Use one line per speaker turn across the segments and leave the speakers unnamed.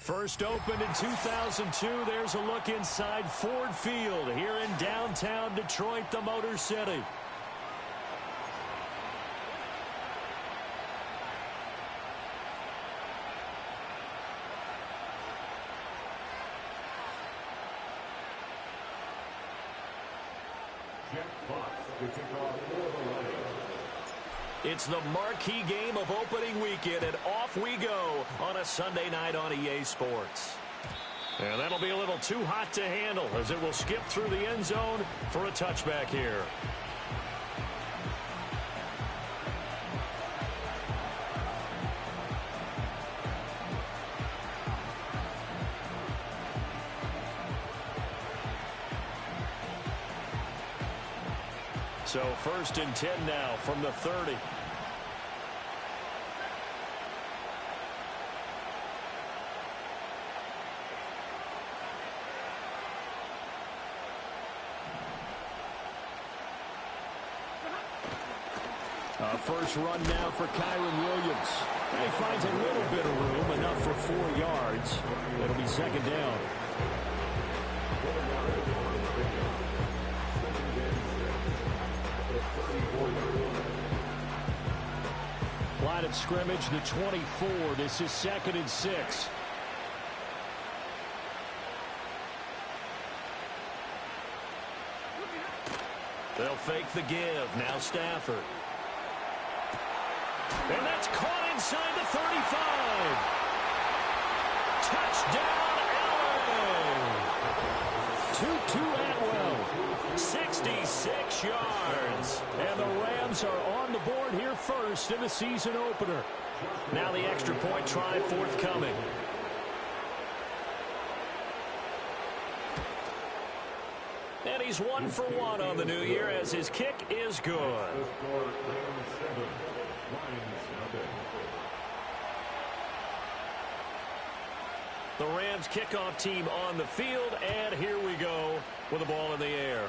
First opened in 2002, there's a look inside Ford Field here in downtown Detroit, the Motor City. It's the marquee game of opening weekend, and off we go on a Sunday night on EA Sports. And that'll be a little too hot to handle as it will skip through the end zone for a touchback here. So 1st and 10 now from the 30. First run now for Kyren Williams. He finds a little bit of room, enough for 4 yards. It'll be 2nd down. Line of scrimmage, the 24. This is 2nd and 6. They'll fake the give. Now Stafford. And that's caught inside the 35. Touchdown, Allen. Tutu Atwell. 66 yards. And the Rams are on the board here first in the season opener. Now the extra point try forthcoming. And he's 1 for 1 on the new year as his kick is good. The Rams kickoff team on the field, and here we go with the ball in the air.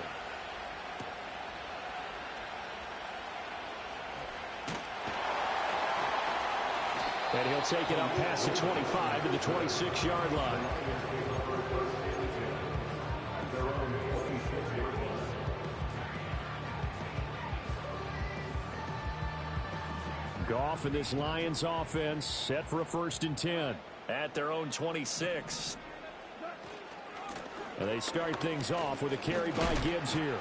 And he'll take it up past the 25 to the 26-yard line. Goff and this Lions offense set for a 1st and 10 at their own 26. And they start things off with a carry by Gibbs here.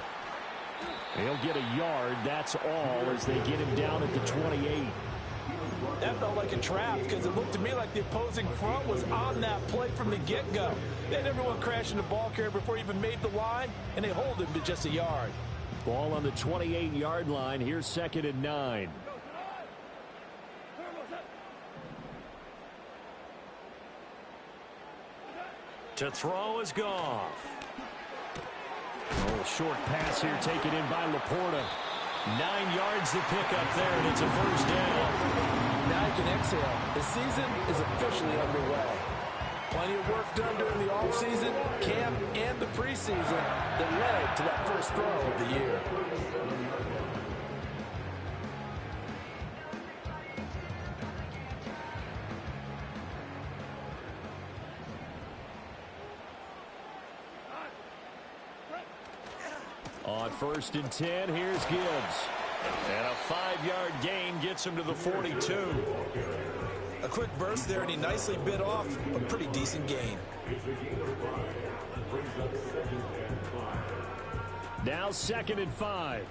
He'll get a yard, that's all, as they get him down at the 28.
That felt like a trap because it looked to me like the opposing front was on that play from the get-go. They had everyone crashing the ball carrier before he even made the line, and they hold him to just a yard.
Ball on the 28-yard line. Here's 2nd and 9. To throw is Goff. Oh, short pass here taken in by Laporta. 9 yards to pick up there, and it's a 1st down.
Now you can exhale. The season is officially underway. Plenty of work done during the offseason, camp, and the preseason that led to that first throw of the year.
On 1st and 10, here's Gibbs. And a 5-yard gain gets him to the 42.
A quick burst there, and he nicely bit off a pretty decent gain.
Now 2nd and 5.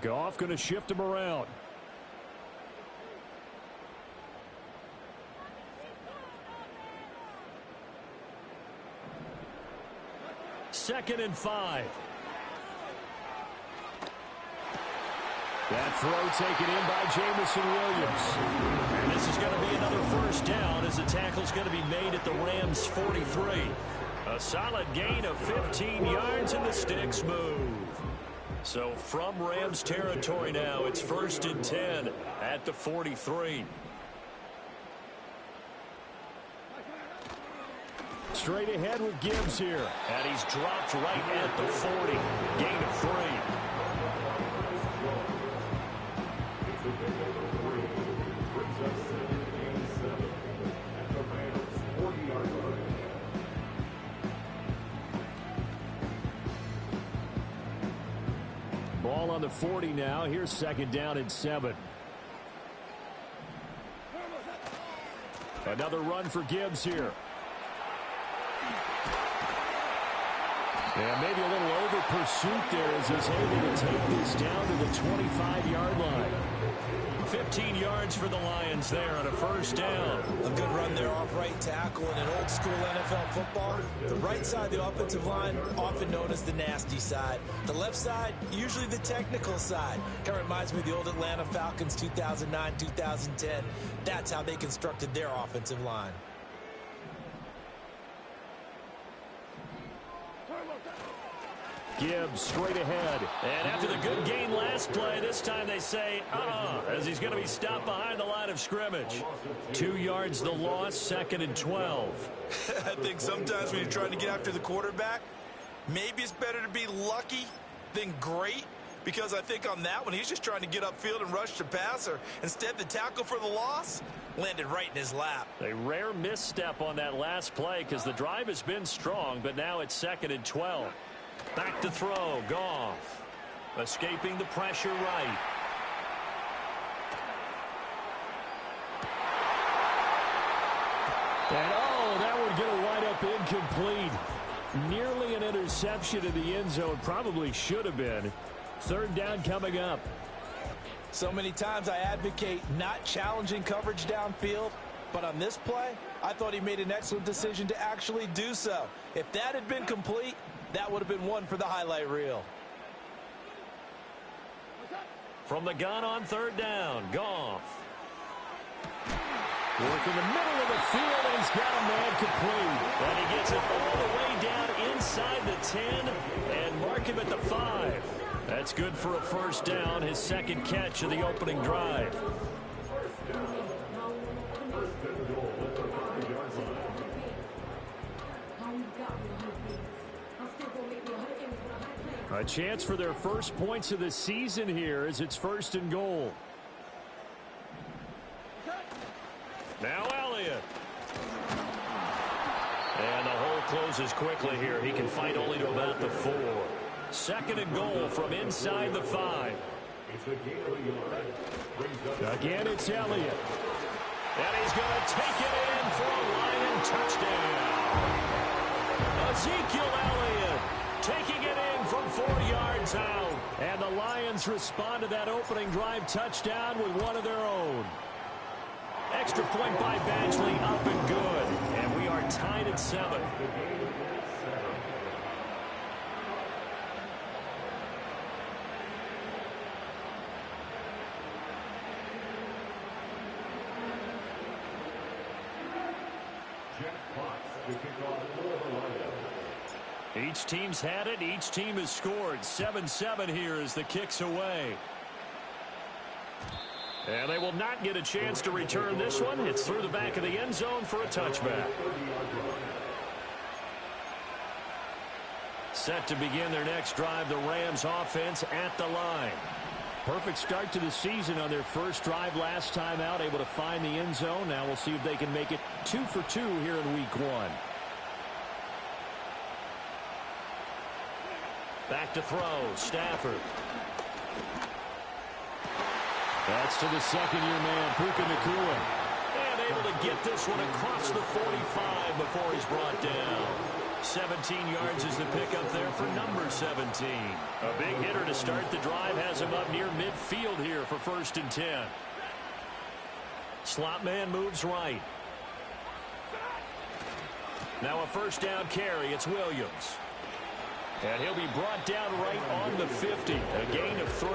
Goff going to shift him around. Second and 5. That throw taken in by Jameson Williams. And this is going to be another 1st down as the tackle's going to be made at the Rams' 43. A solid gain of 15 yards and the sticks move. So from Rams territory now, it's 1st and 10 at the 43. Straight ahead with Gibbs here. And he's dropped right at the 40. Gain of 3. ball on the 40 now. Here's 2nd down and 7. Another run for Gibbs here. And maybe a little over pursuit there as he's able to take this down to the 25-yard line. 15 yards for the Lions there on a 1st down.
A good run there off right tackle in an old school NFL football. The right side of the offensive line, often known as the nasty side. The left side, usually the technical side. Kind of reminds me of the old Atlanta Falcons 2009, 2010. That's how they constructed their offensive line.
Gibbs straight ahead. And after the good gain last play, this time they say, as he's going to be stopped behind the line of scrimmage. 2 yards the loss, 2nd and 12.
I think sometimes when you're trying to get after the quarterback, maybe it's better to be lucky than great. Because I think on that one, he's just trying to get upfield and rush the passer. Instead, the tackle for the loss landed right in his lap.
A rare misstep on that last play because the drive has been strong, but now it's 2nd and 12. Back to throw, Goff. Escaping the pressure right. And that would get a wind up incomplete. Nearly an interception in the end zone. Probably should have been. 3rd down coming up.
So many times I advocate not challenging coverage downfield, but on this play, I thought he made an excellent decision to actually do so. If that had been complete, that would have been one for the highlight reel.
From the gun on 3rd down, Goff. Work in the middle of the field, and he's got a man complete. And he gets it all the way down inside the 10 and mark him at the 5. That's good for a 1st down, his 2nd catch of the opening drive. A chance for their first points of the season here as it's 1st and goal. Now Elliott. And the hole closes quickly here. He can fight only to about the 4. 2nd and goal from inside the 5. Again, it's Elliott. And he's going to take it in for a Lion touchdown. Ezekiel Elliott taking it in from 4 yards out. And the Lions respond to that opening drive touchdown with one of their own. Extra point by Badgley, up and good. And we are tied at 7. Each team's had it. Each team has scored. 7-7 here as the kick's away. And they will not get a chance to return this one. It's through the back of the end zone for a touchback. Set to begin their next drive, the Rams offense at the line. Perfect start to the season on their first drive last time out, able to find the end zone. Now we'll see if they can make it 2 for 2 here in week 1. Back to throw, Stafford. That's to the 2nd-year man, Puka Nacua. And able to get this one across the 45 before he's brought down. 17 yards is the pickup there for number 17. A big hitter to start the drive has him up near midfield here for 1st and 10. Slot man moves right. Now a 1st down carry. It's Williams. And he'll be brought down right on the 50. A gain of 3.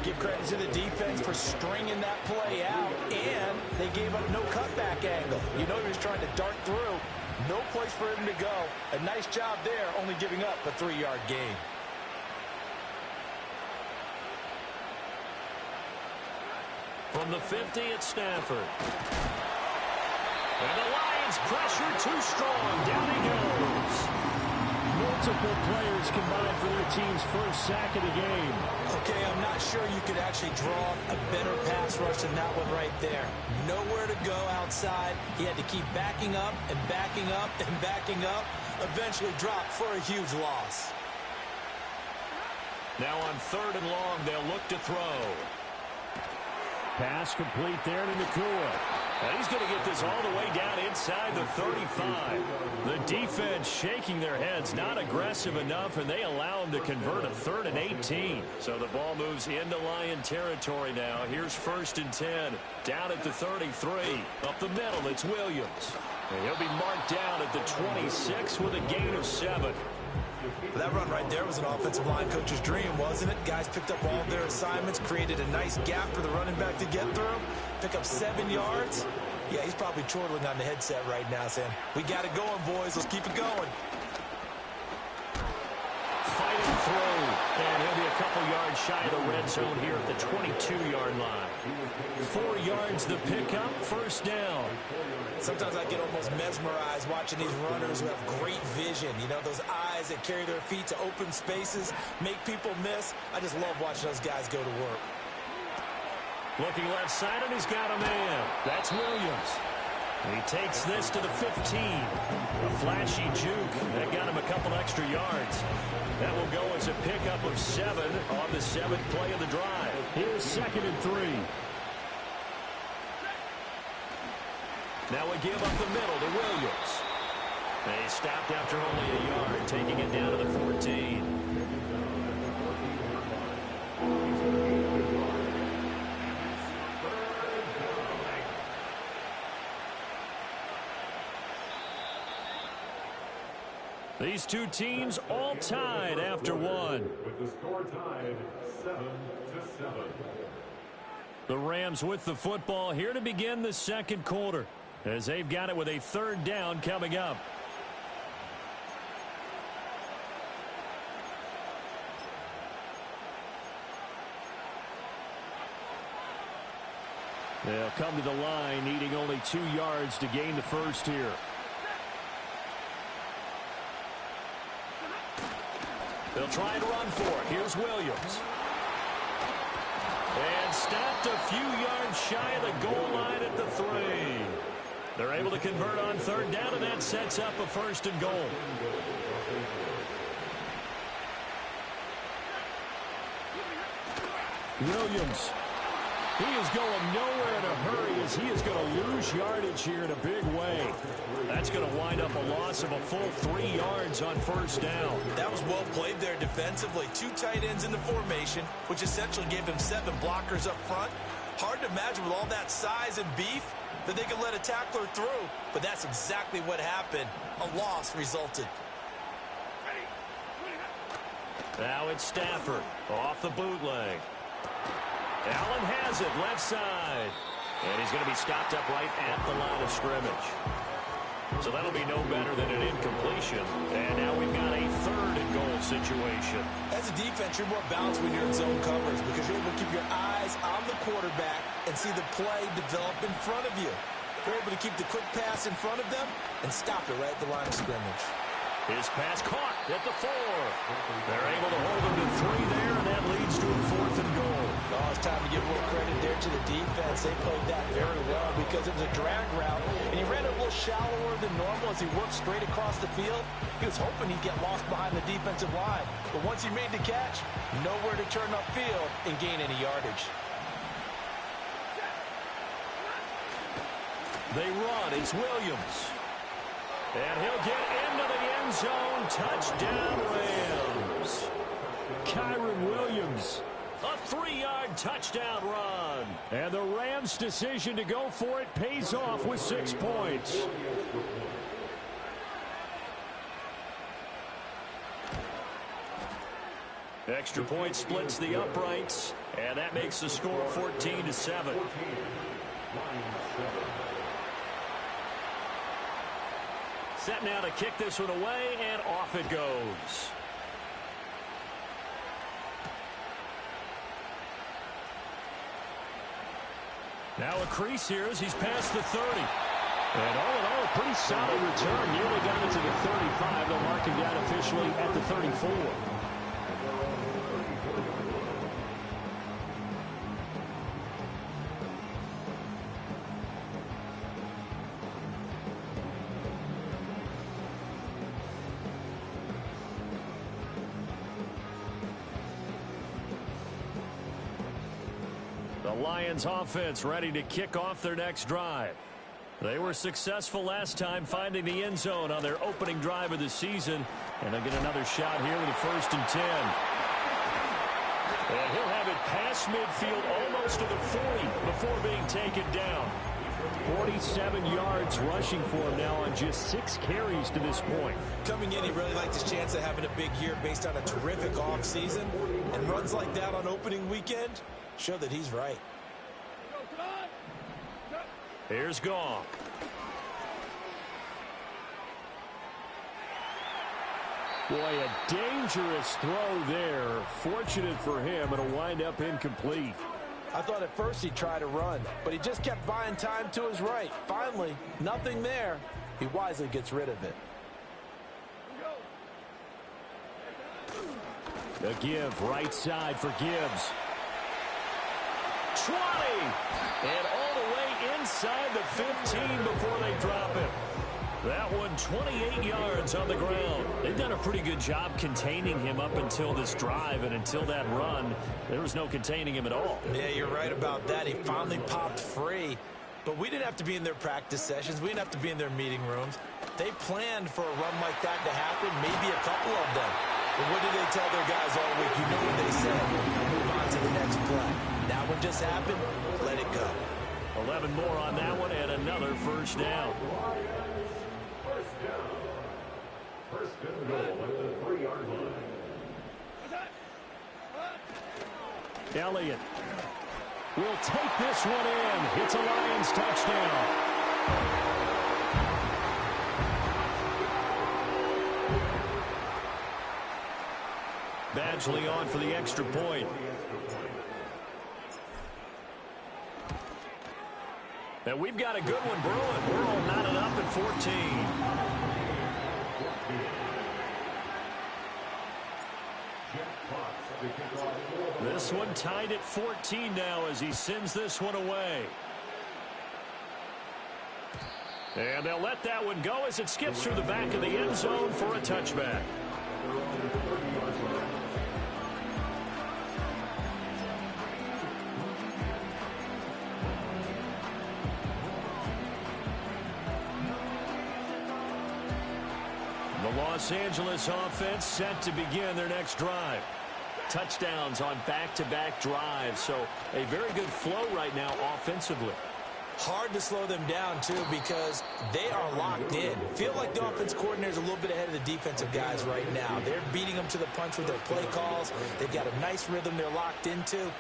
Give credit to the defense for stringing that play out, and they gave up no cutback angle. You know he was trying to dart through. No place for him to go. A nice job there, only giving up a 3-yard gain.
From the 50, it's Stafford. And the Lions pressure too strong. Down he goes. Multiple players combined for their team's first sack of the game.
Okay, I'm not sure you could actually draw a better pass rush than that one right there. Nowhere to go outside. He had to keep backing up and backing up and backing up. Eventually dropped for a huge loss.
Now on 3rd and long, they'll look to throw. Pass complete there to Nacua. And he's going to get this all the way down inside the 35. The defense shaking their heads, not aggressive enough, and they allow him to convert a 3rd and 18. So the ball moves into Lion territory now. Here's 1st and 10. Down at the 33. Up the middle, it's Williams. And he'll be marked down at the 26 with a gain of 7.
That run right there was an offensive line coach's dream, wasn't it? Guys picked up all their assignments, created a nice gap for the running back to get through, pick up 7 yards. Yeah, he's probably chortling on the headset right now saying, we got it going, boys. Let's keep it going.
Fighting through, and he'll be a couple yards shy of the red zone here at the 22-yard line. 4 yards the pickup, 1st down.
Sometimes I get almost mesmerized watching these runners who have great vision. You know, those eyes that carry their feet to open spaces, make people miss. I just love watching those guys go to work.
Looking left side, and he's got a man. That's Williams. He takes this to the 15. A flashy juke. That got him a couple extra yards. That will go as a pickup of 7 on the 7th play of the drive. Here's 2nd and 3. Now a give up the middle to Williams. They stopped after only a yard, taking it down to the 14. These two teams all tied after one.
With the score tied 7-7.
The Rams with the football here to begin the 2nd quarter, as they've got it with a 3rd down coming up. They'll come to the line needing only 2 yards to gain the 1st here. They'll try and run for it. Here's Williams. And stopped a few yards shy of the goal line at the 3. They're able to convert on 3rd down, and that sets up a 1st and goal. Williams. He is going nowhere in a hurry as he is going to lose yardage here in a big way. That's going to wind up a loss of a full 3 yards on 1st down.
That was well played there defensively. 2 tight ends in the formation, which essentially gave him 7 blockers up front. Hard to imagine with all that size and beef that they could let a tackler through, but that's exactly what happened. A loss resulted.
Now it's Stafford off the bootleg. Allen has it left side. And he's going to be stopped up right at the line of scrimmage. So that'll be no better than an incompletion. And now we've got a 3rd and goal situation.
As a defense, you're more balanced when you're in zone coverage because you're able to keep your eyes on the quarterback and see the play develop in front of you. You're able to keep the quick pass in front of them and stop it right at the line of scrimmage.
His pass caught at the 4. They're able to hold him to 3 there, and that leads to a 4th and goal.
Oh, it's time to give a little credit there to the defense. They played that very well because it was a drag route, and he ran it a little shallower than normal as he worked straight across the field. He was hoping he'd get lost behind the defensive line, but once he made the catch, nowhere to turn upfield and gain any yardage.
They run. It's Williams. And he'll get into the end zone. Touchdown, Rams. Kyren Williams. A 3-yard touchdown run. And the Rams' decision to go for it pays off with 6 points. Extra point splits the uprights. And that makes the score 14-7. Set now to kick this one away, and off it goes. Now a crease here as he's past the 30. And all in all, a pretty solid return. Nearly got it to the 35. They'll mark him down officially at the 34. The Lions offense ready to kick off their next drive. They were successful last time finding the end zone on their opening drive of the season. And they'll get another shot here with a 1st and 10. And he'll have it past midfield almost to the 40 before being taken down. 47 yards rushing for him now on just 6 carries to this point.
Coming in, he really liked his chance of having a big year based on a terrific offseason. And runs like that on opening weekend show that he's right.
Here's Goff. Boy, a dangerous throw there. Fortunate for him, it'll wind up incomplete.
I thought at first he'd try to run, but he just kept buying time to his right. Finally, nothing there. He wisely gets rid of it.
The give, right side for Gibbs. 20! And all the way inside the 15 before they drop it. That one 28 yards on the ground. They've done a pretty good job containing him up until this drive, and until that run, there was no containing him at all.
Yeah, you're right about that. He finally popped free. But we didn't have to be in their practice sessions. We didn't have to be in their meeting rooms. They planned for a run like that to happen, maybe a couple of them. But what did they tell their guys all week? You know what they said. Move on to the next play. That one just happened. Let it go.
11 more on that one and another 1st down.
First and goal at the 3-yard line.
Elliott will take this one in. It's a Lions touchdown. Badgley on for the extra point. And we've got a good one brewing. We're all knotted up at 14. This one tied at 14 now as he sends this one away. And they'll let that one go as it skips through the back of the end zone for a touchback. The Los Angeles offense set to begin their next drive. Touchdowns on back-to-back drives, so a very good flow right now offensively.
Hard to slow them down, too, because they are locked in. Feel like the offense coordinator is a little bit ahead of the defensive guys right now. They're beating them to the punch with their play calls. They've got a nice rhythm they're locked into.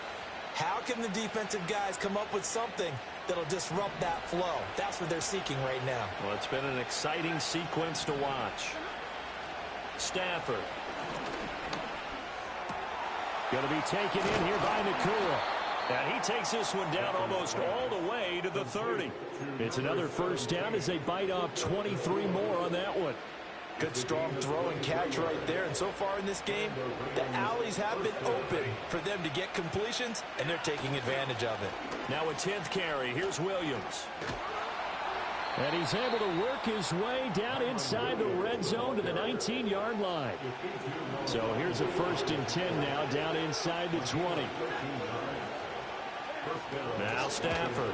How can the defensive guys come up with something that'll disrupt that flow? That's what they're seeking right now.
Well, it's been an exciting sequence to watch. Stafford. Going to be taken in here by Nakua. And he takes this one down almost all the way to the 30. It's another 1st down as they bite off 23 more on that one.
Good strong throw and catch right there. And so far in this game, the alleys have been open for them to get completions, and they're taking advantage of it.
Now a 10th carry. Here's Williams. And he's able to work his way down inside the red zone to the 19-yard line. So here's a 1st and 10 now down inside the 20. Now Stafford.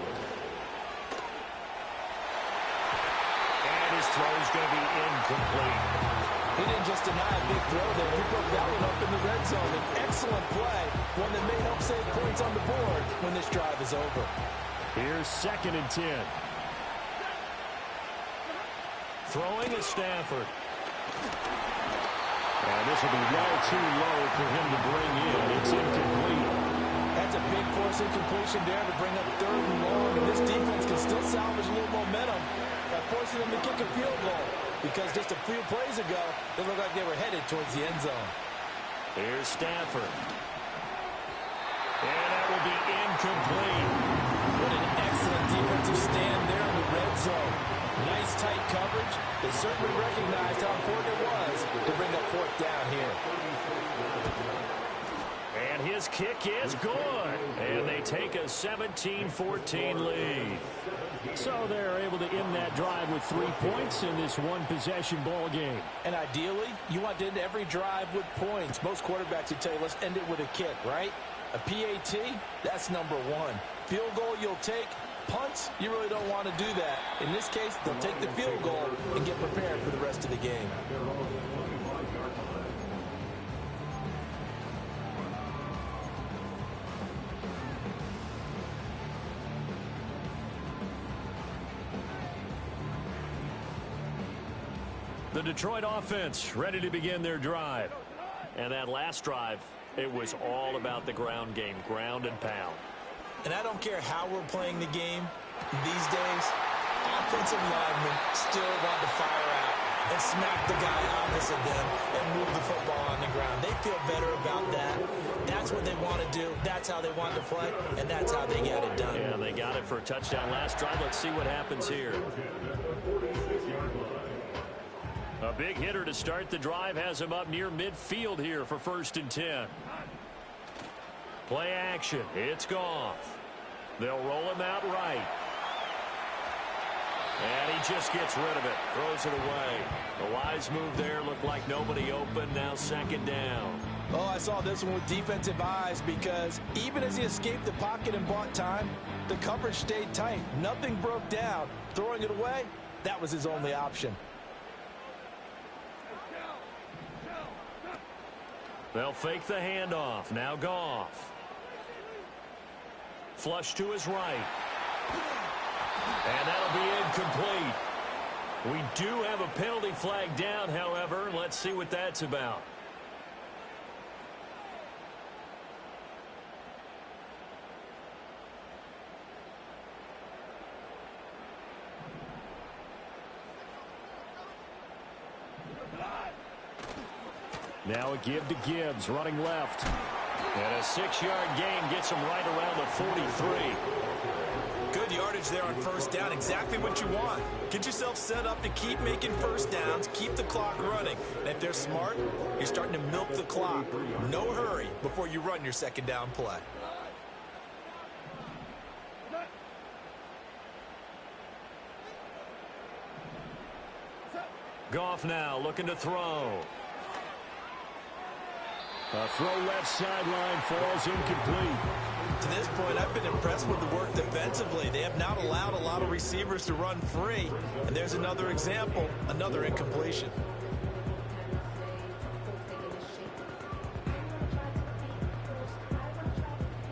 And his throw's going to be incomplete.
He didn't just deny a big throw there. He broke that one up in the red zone. An excellent play, one that may help save points on the board when this drive is over.
Here's 2nd and 10. Throwing is Stafford. And this will be well too low for him to bring in. It's incomplete.
That's a big force incompletion there to bring up 3rd and long. And this defense can still salvage a little momentum by forcing them to kick a field goal. Because just a few plays ago, they looked like they were headed towards the end zone.
Here's Stafford. And that will be incomplete.
What an excellent defensive stand there in the red zone. Nice tight coverage. They certainly recognized how important it was to bring up 4th down here.
And his kick is good. And they take a 17-14 lead. So they're able to end that drive with 3 points in this one-possession ball game.
And ideally, you want to end every drive with points. Most quarterbacks would tell you, let's end it with a kick, right? A PAT, that's number one. Field goal you'll take. Punts, you really don't want to do that. In this case, they'll take the field goal and get prepared for the rest of the game.
The Detroit offense ready to begin their drive. And that last drive, it was all about the ground game, ground and pound.
And I don't care how we're playing the game these days, offensive linemen still want to fire out and smack the guy opposite them and move the football on the ground. They feel better about that. That's what they want to do. That's how they want to play, and that's how they got it done.
Yeah, they got it for a touchdown last drive. Let's see what happens here. A big hitter to start the drive has him up near midfield here for 1st and 10. Play action. It's Goff. They'll roll him out right. And he just gets rid of it. Throws it away. The wise move there. Looked like nobody open. Now 2nd down.
Oh, I saw this one with defensive eyes because even as he escaped the pocket and bought time, the coverage stayed tight. Nothing broke down. Throwing it away, that was his only option.
They'll fake the handoff. Now Goff. Flush to his right. And that'll be incomplete. We do have a penalty flag down, however. Let's see what that's about. Now a give to Gibbs, running left. And a 6-yard gain gets him right around the 43.
Good yardage there on 1st down. Exactly what you want. Get yourself set up to keep making 1st downs, keep the clock running. And if they're smart, you're starting to milk the clock. No hurry before you run your 2nd down play.
Goff now looking to throw. A throw left sideline, falls incomplete.
To this point, I've been impressed with the work defensively. They have not allowed a lot of receivers to run free. And there's another example, another incompletion.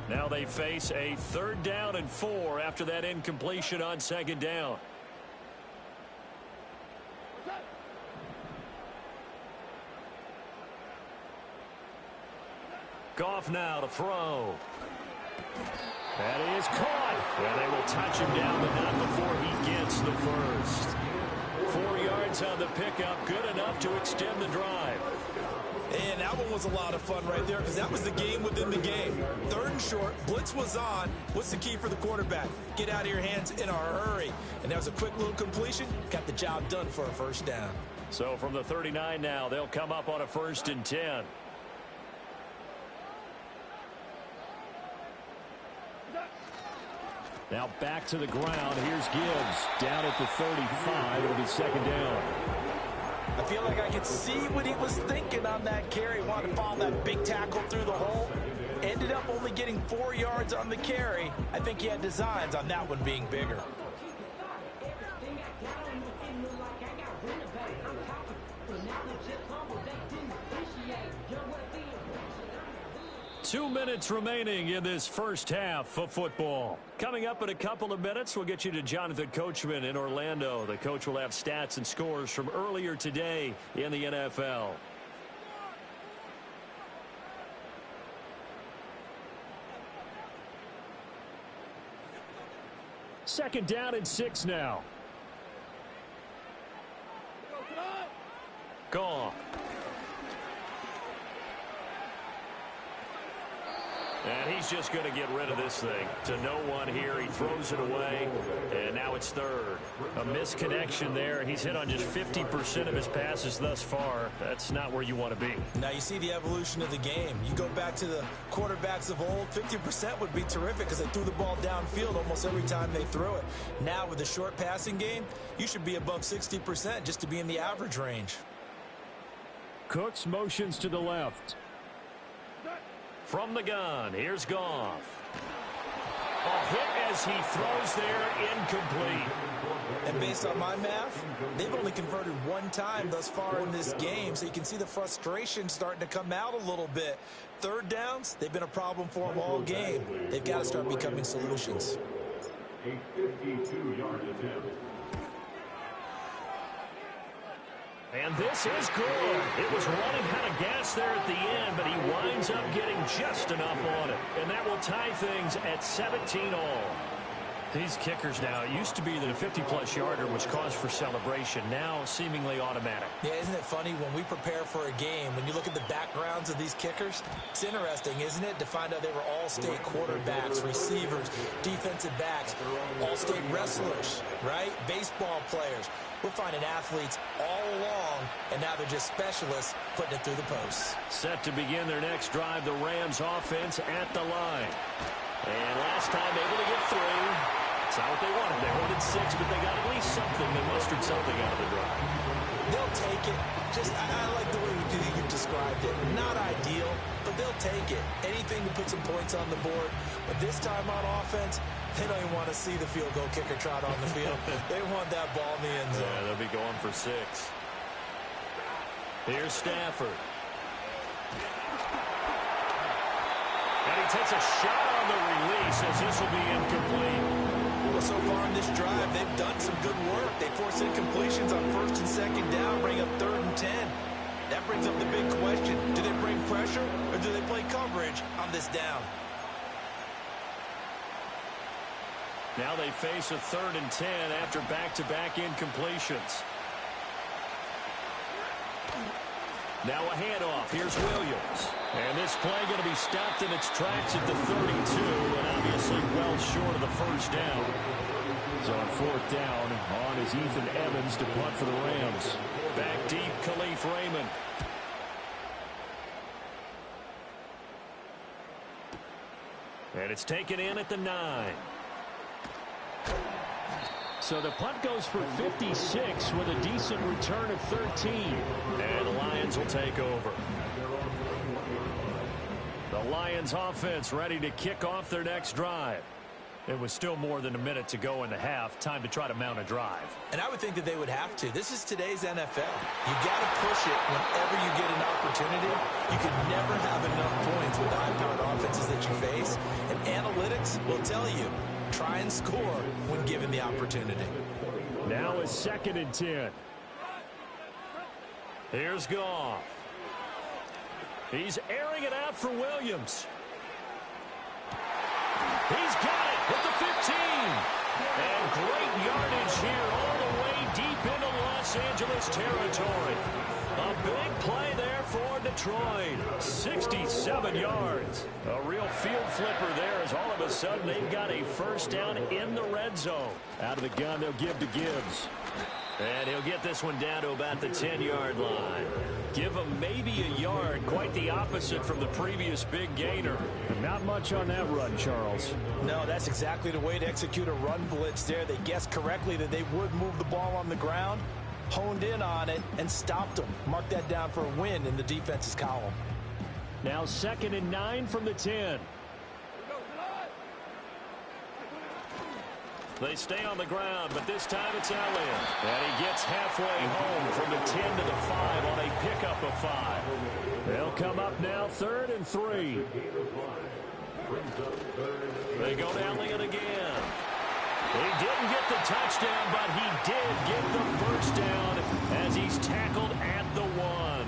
Now they face a 3rd down and 4 after that incompletion on 2nd down. Goff now to throw. That is caught. And they will touch him down, but not before he gets the first. 4 yards on the pickup, good enough to extend the drive.
And that one was a lot of fun right there because that was the game within the game. 3rd and short, blitz was on. What's the key for the quarterback? Get out of your hands in a hurry. And that was a quick little completion. Got the job done for a 1st down.
So from the 39 now, they'll come up on a 1st and 10. Now back to the ground. Here's Gibbs down at the 35. It'll be 2nd down.
I feel like I could see what he was thinking on that carry. Wanted to follow that big tackle through the hole. Ended up only getting 4 yards on the carry. I think he had designs on that one being bigger.
Two minutes remaining in this first half of football. Coming up in a couple of minutes, we'll get you to Jonathan Coachman in Orlando. The coach will have stats and scores from earlier today in the NFL. Second down and 6 now. Goff. And he's just going to get rid of this thing to no one here. He throws it away, and now it's 3rd. A misconnection there. He's hit on just 50% of his passes thus far. That's not where you want to be.
Now you see the evolution of the game. You go back to the quarterbacks of old, 50% would be terrific because they threw the ball downfield almost every time they threw it. Now with the short passing game, you should be above 60% just to be in the average range.
Cooks motions to the left. From the gun, here's Goff. A hit as he throws there, incomplete.
And based on my math, they've only converted one time thus far in this game, so you can see the frustration starting to come out a little bit. Third downs, they've been a problem for them all game. They've got to start becoming solutions.
A 52-yard attempt.
And this is good. It was running out of gas there at the end, but he winds up getting just enough on it. And that will tie things at 17 all. These kickers now, it used to be that a 50-plus yarder was cause for celebration. Now seemingly automatic.
Yeah, isn't it funny when we prepare for a game, when you look at the backgrounds of these kickers, it's interesting, isn't it, to find out they were all-state quarterbacks, receivers, defensive backs, all-state wrestlers, right? Baseball players. We're finding athletes all along, and now they're just specialists putting it through the posts.
Set to begin their next drive, the Rams offense at the line. And last time able to get 3. It's not what they wanted. They wanted 6, but they got at least something. They mustered something out of the drive.
They'll take it. I like the way you've described it. Not ideal, but they'll take it. Anything to put some points on the board. But this time on offense, they don't even want to see the field goal kicker trot on the field. They want that ball in the end zone.
Yeah, they'll be going for 6. Here's Stafford. And he takes a shot on the release as this will be incomplete.
Well, so far in this drive, they've done some good work. They force incompletions on 1st and 2nd down, bring up 3rd and 10. That brings up the big question. Do they bring pressure or do they play coverage on this down?
Now they face a 3rd and 10 after back-to-back incompletions. Now a handoff. Here's Williams. And this play going to be stopped in its tracks at the 32, and obviously well short of the first down. So on 4th down, on is Ethan Evans to punt for the Rams. Back deep, Khalif Raymond. And it's taken in at the 9. So the punt goes for 56 with a decent return of 13. And the Lions will take over. The Lions offense ready to kick off their next drive. It was still more than a minute to go in the half. Time to try to mount a drive.
And I would think that they would have to. This is today's NFL. You got to push it whenever you get an opportunity. You can never have enough points with the high-powered offenses that you face. And analytics will tell you, try and score when given the opportunity.
Now is 2nd and 10. Here's Goff. He's airing it out for Williams. He's got it at the 15. And great yardage here all the way deep into Los Angeles territory. A big play there for Detroit. 67 yards. A real field flipper there as all of a sudden they've got a first down in the red zone. Out of the gun, they'll give to Gibbs. And he'll get this one down to about the 10-yard line. Give him maybe a yard, quite the opposite from the previous big gainer. Not much on that run, Charles.
No, that's exactly the way to execute a run blitz there. They guessed correctly that they would move the ball on the ground, honed in on it, and stopped them. Mark that down for a win in the defense's column.
Now 2nd and 9 from the 10. They stay on the ground, but this time it's Elliott. And he gets halfway home from the 10 to the 5 on a pickup of 5. They'll come up now 3rd and 3. They go to Elliott again. He didn't get the touchdown, but he did get the first down as he's tackled at the 1.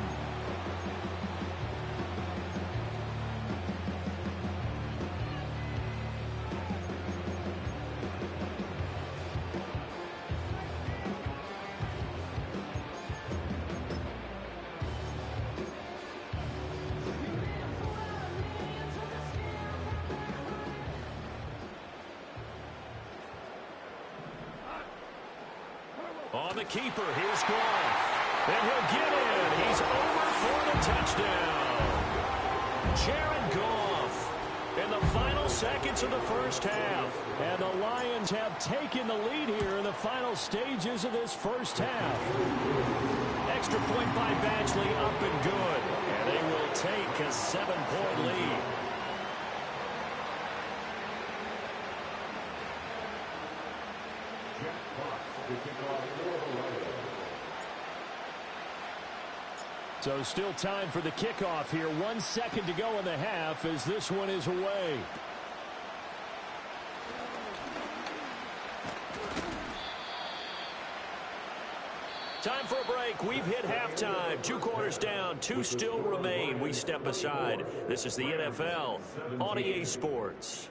On the keeper, here's Goff. And he'll get in. He's over for the touchdown. Jared Goff in the final seconds of the first half. And the Lions have taken the lead here in the final stages of this first half. Extra point by Badgley up and good. And they will take a 7-point lead. So still time for the kickoff here. 1 second to go in the half as this one is away. Time for a break. We've hit halftime. 2 quarters down. 2 still remain. We step aside. This is the NFL on EA Sports.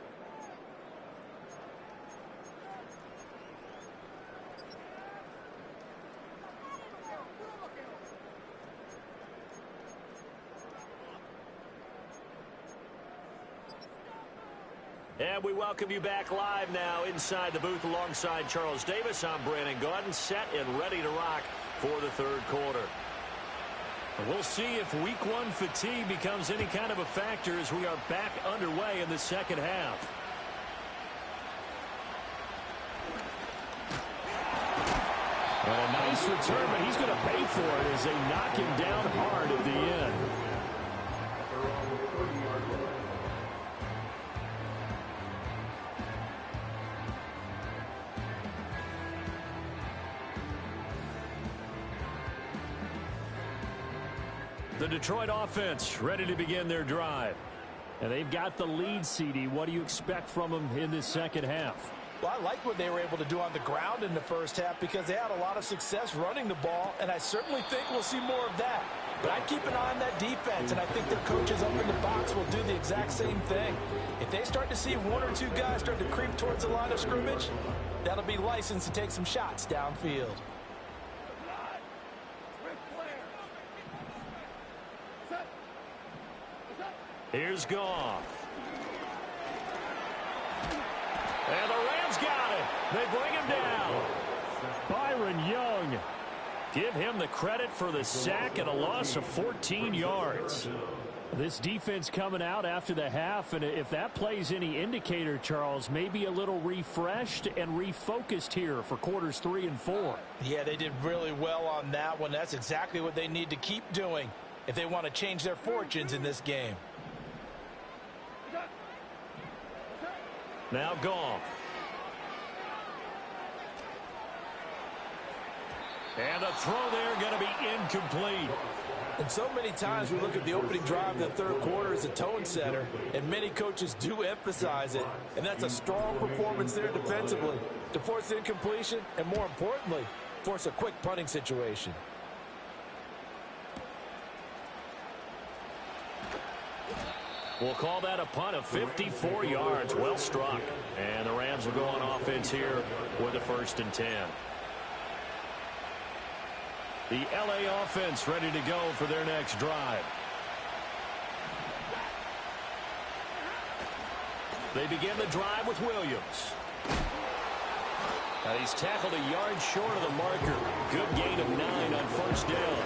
And we welcome you back live now inside the booth alongside Charles Davis. I'm Brandon Gaudin, set and ready to rock for the third quarter. We'll see if week 1 fatigue becomes any kind of a factor as we are back underway in the second half. And a nice return, but he's going to pay for it as they knock him down hard at the end. The Detroit offense ready to begin their drive. And they've got the lead, CD. What do you expect from them in this second half?
Well, I like what they were able to do on the ground in the first half because they had a lot of success running the ball, and I certainly think we'll see more of that. But I keep an eye on that defense, and I think their coaches up in the box will do the exact same thing. If they start to see 1 or 2 guys start to creep towards the line of scrimmage, that'll be licensed to take some shots downfield.
Here's Goff. And the Rams got it. They bring him down. Byron Young. Give him the credit for the sack and a loss of 14 yards. This defense coming out after the half, and if that plays any indicator, Charles, maybe a little refreshed and refocused here for quarters 3 and 4.
Yeah, they did really well on that one. That's exactly what they need to keep doing if they want to change their fortunes in this game.
Now Goff. And the throw there going to be incomplete.
And so many times we look at the opening drive of the third quarter as a tone setter, and many coaches do emphasize it. And that's a strong performance there defensively to force incompletion and, more importantly, force a quick punting situation.
We'll call that a punt of 54 yards. Well struck. And the Rams will go on offense here with a 1st and 10. The LA offense ready to go for their next drive. They begin the drive with Williams. And he's tackled a yard short of the marker. Good gain of 9 on 1st down.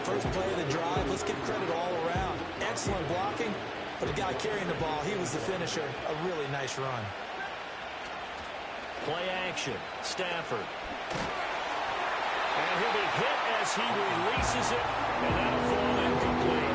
First play of the drive, let's give credit all around. Excellent blocking, but the guy carrying the ball, he was the finisher. A really nice run.
Play action. Stafford. And he'll be hit as he releases it, and that'll fall incomplete.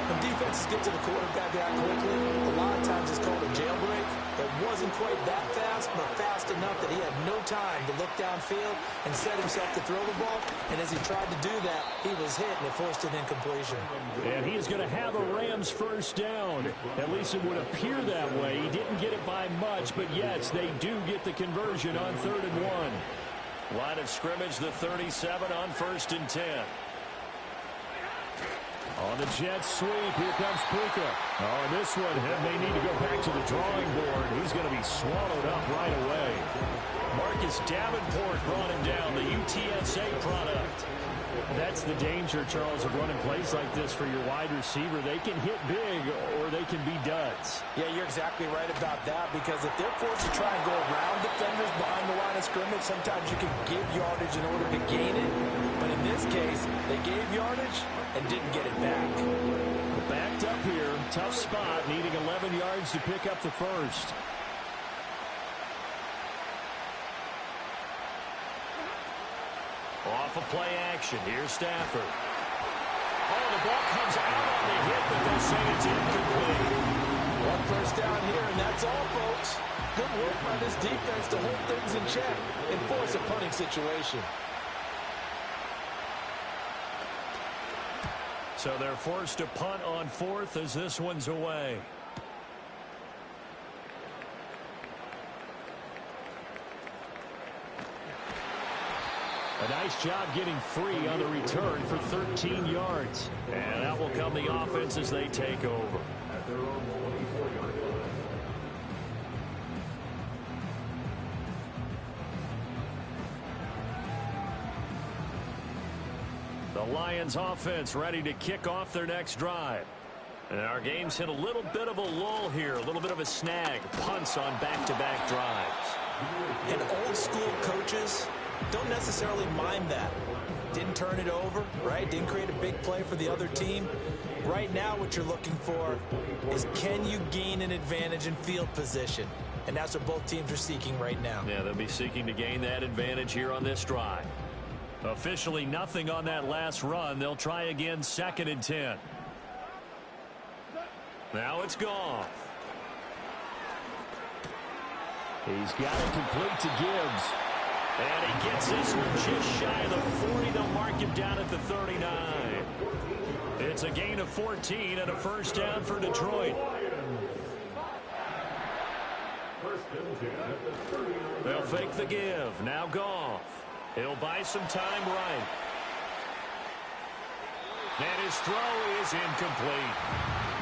When defenses get to the quarterback that quickly, a lot of times it's called a jailbreak. It wasn't quite that fast, but fast enough that he had no time to look downfield and set himself to throw the ball. And as he tried to do that, he was hit, and it forced an incompletion.
And he is going to have a Rams 1st down. At least it would appear that way. He didn't get it by much, but yes, they do get the conversion on 3rd and 1. Line of scrimmage, the 37 on 1st and 10. On the jet sweep, here comes Puka. Oh, and this one, they need to go back to the drawing board. He's going to be swallowed up right away. Marcus Davenport brought him down, the UTSA product. That's the danger, Charles, of running plays like this for your wide receiver. They can hit big or they can be duds.
Yeah, you're exactly right about that, because if they're forced to try and go around defenders behind the line of scrimmage, sometimes you can give yardage in order to gain it. But in this case, they gave yardage and didn't get it back.
Backed up here, tough spot, needing 11 yards to pick up the 1st. Off of play action. Here's Stafford. Oh, the ball comes out on the hit, but they'll say it's incomplete.
1 first down here, and that's all, folks. Good work by this defense to hold things in check and force a punting situation.
So they're forced to punt on fourth as this one's away. A nice job getting free on the return for 13 yards. And that will come the offense as they take over.
At their own 24-yard line.
The Lions offense ready to kick off their next drive. And our game's hit a little bit of a lull here, a little bit of a snag. Punts on back-to-back drives.
And old school coaches don't necessarily mind that. Didn't turn it over, right? Didn't create a big play for the other team. Right now what you're looking for is, can you gain an advantage in field position? And that's what both teams are seeking right now.
Yeah, they'll be seeking to gain that advantage here on this drive. Officially nothing on that last run. They'll try again, 2nd and 10. Now it's Goff.
He's got it complete to Gibbs.
And he gets this one just shy of the 40. They'll mark him down at the 39. It's a gain of 14 and a first down for Detroit. They'll fake the give. Now Goff. He'll buy some time right. And his throw is incomplete.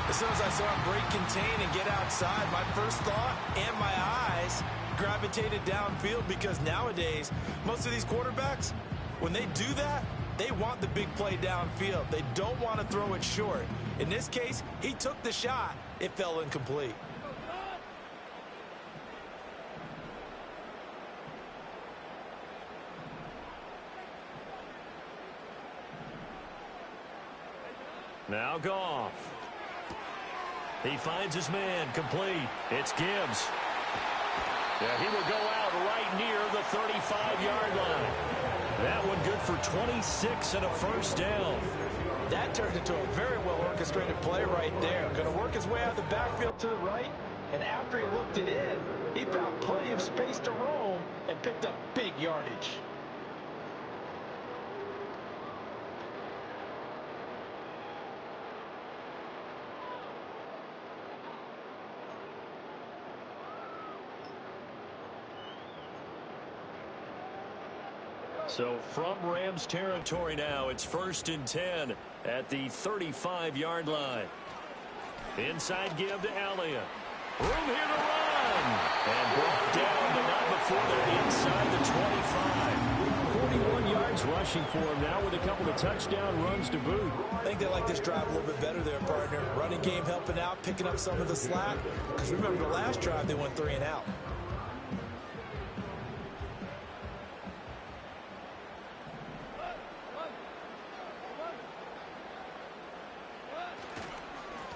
As soon as I saw him break contain and get outside, my first thought and my eyes gravitated downfield, because nowadays, most of these quarterbacks, when they do that, they want the big play downfield. They don't want to throw it short. In this case, he took the shot. It fell incomplete.
Now Goff. He finds his man, complete. It's Gibbs. Yeah, he will go out right near the 35-yard line. That one good for 26 and a first down.
That turned into a very well-orchestrated play right there. Going to work his way out of the backfield to the right, and after he looked it in, he found plenty of space to roam and picked up big yardage.
So from Rams territory now, it's 1st and 10 at the 35-yard line. Inside give to Elliott. Room here to run. And brought down, but not before they're inside the 25.
41 yards rushing for him now with a couple of touchdown runs to boot.
I think they like this drive a little bit better there, partner. Running game helping out, picking up some of the slack. Because remember, the last drive they went 3 and out.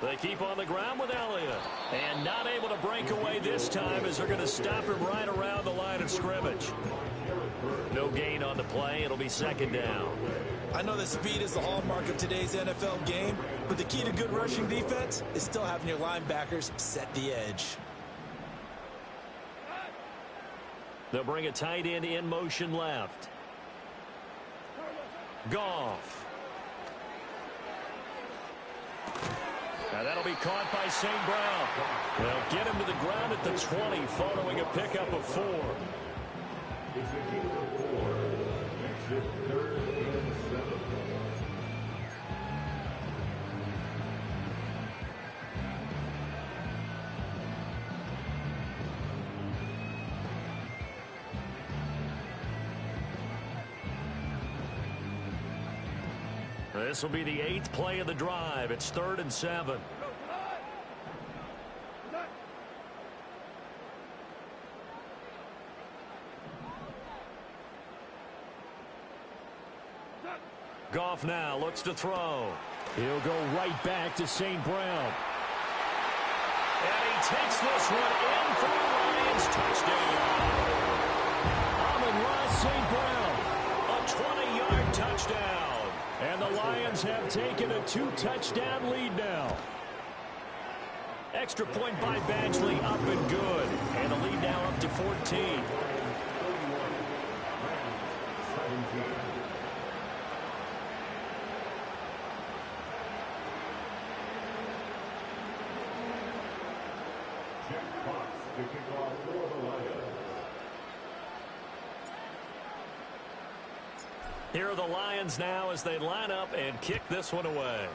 They keep on the ground with Elliott. And not able to break away this time as they're going to stop him right around the line of scrimmage. No gain on the play. It'll be 2nd down.
I know that speed is the hallmark of today's NFL game, but the key to good rushing defense is still having your linebackers set the edge.
They'll bring a tight end in motion left. Goff. Now that'll be caught by St. Brown. They'll get him to the ground at the 20 following a pickup of 4.
It's a gain of 4. Makes it 3rd and 7.
This will be the 8th play of the drive. It's 3rd and 7. Goff now looks to throw.
He'll go right back to St. Brown.
And he takes this one in for the Lions touchdown.
Amon-Ra St. Brown.
A 20-yard touchdown.
And the Lions have taken a 2-touchdown lead now.
Extra point by Badgley, up and good. And the lead now up to 14.
Jack Fox to kick off for the Lions.
Here are the Lions now as they line up and kick this one away.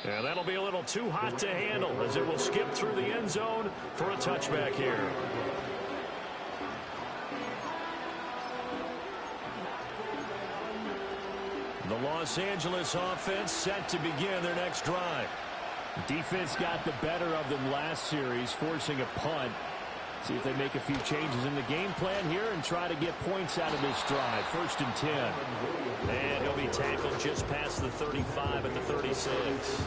And that'll be a little too hot to handle as it will skip through the end zone for a touchback here. The Los Angeles offense set to begin their next drive.
Defense got the better of them last series, forcing a punt. See if they make a few changes in the game plan here and try to get points out of this drive. 1st and 10.
And he'll be tackled just past the 35 at the 36.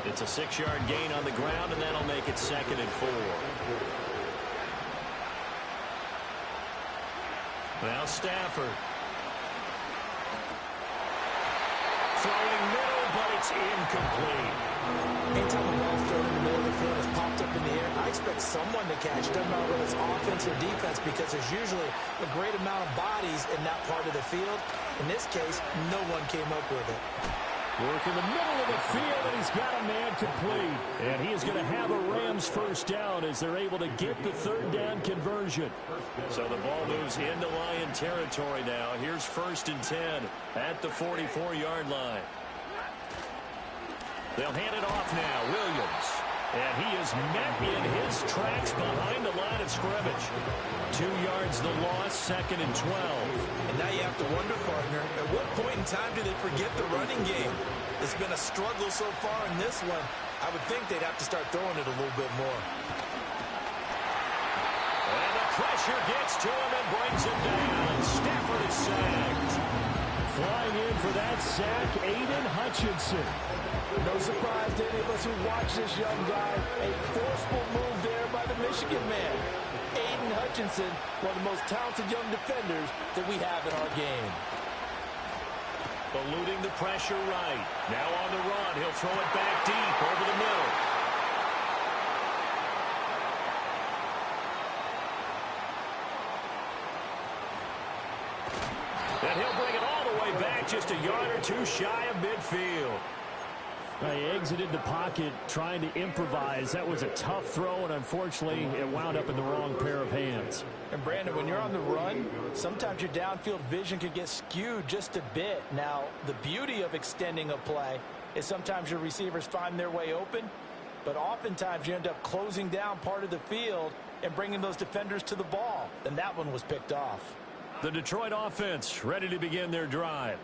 It's a 6-yard gain on the ground, and that'll make it 2nd and 4. Now Stafford. Throwing middle, but it's incomplete.
Anytime the ball's thrown in the middle of the field, it's popped up in the air, I expect someone to catch. Doesn't matter whether it's offense or defense, because there's usually a great amount of bodies in that part of the field. In this case, no one came up with it.
Work in the middle of the field, and he's got a man complete. And he is going to have a Rams first down as they're able to get the 3rd down conversion.
So the ball moves into Lion territory now. Here's 1st and 10 at the 44-yard line. They'll hand it off now. Williams. And he is met in his tracks behind the line of scrimmage. 2 yards the loss, 2nd and 12.
And now you have to wonder, partner, at what point in time do they forget the running game? It's been a struggle so far in this one. I would think they'd have to start throwing it a little bit more.
And the pressure gets to him and brings him down. Stafford is sacked.
Flying in for that sack, Aiden Hutchinson.
No surprise to any of us who watch this young guy. A forceful move there by the Michigan man. Aiden Hutchinson, one of the most talented young defenders that we have in our game.
Eluding the pressure right. Now on the run. He'll throw it back deep over the middle. And he'll bring it all the way back, just a yard or two shy of midfield.
He exited the pocket trying to improvise. That was a tough throw, and unfortunately, it wound up in the wrong pair of hands.
And Brandon, when you're on the run, sometimes your downfield vision can get skewed just a bit. Now, the beauty of extending a play is sometimes your receivers find their way open, but oftentimes you end up closing down part of the field and bringing those defenders to the ball. And that one was picked off.
The Detroit offense ready to begin their drive.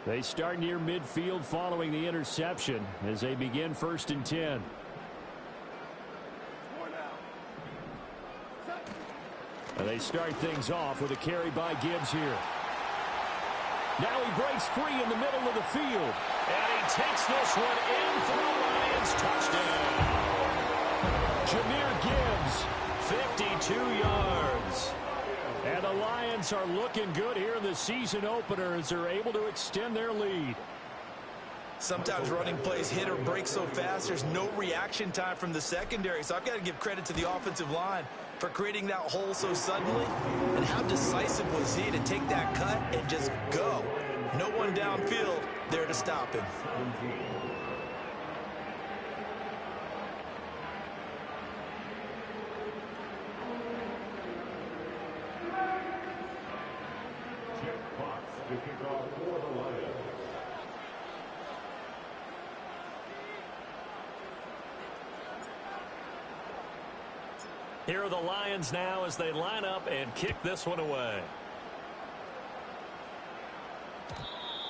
They start near midfield following the interception as they begin 1st and 10. And they start things off with a carry by Gibbs here. Now he breaks free in the middle of the field.
And he takes this one in for the Lions touchdown.
Jahmyr Gibbs,
52 yards.
And the Lions are looking good here in the season opener as they're able to extend their lead.
Sometimes running plays hit or break so fast, there's no reaction time from the secondary. So I've got to give credit to the offensive line for creating that hole so suddenly. And how decisive was he to take that cut and just go? No one downfield there to stop him.
Jack Fox to kick off for the Lions.
Here are the Lions now as they line up and kick this one away.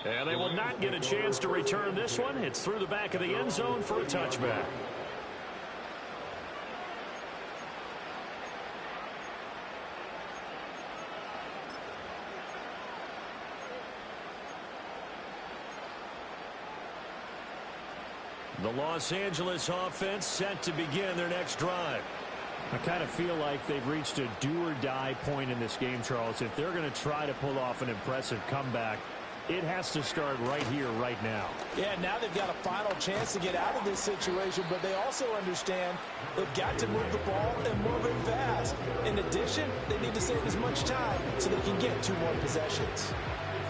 And they will not get a chance to return this one. It's through the back of the end zone for a touchback. The Los Angeles offense set to begin their next drive.
I kind of feel like they've reached a do-or-die point in this game, Charles. If they're going to try to pull off an impressive comeback, it has to start right here, right now.
Yeah, now they've got a final chance to get out of this situation, but they also understand they've got to move the ball and move it fast. In addition, they need to save as much time so they can get 2 more possessions.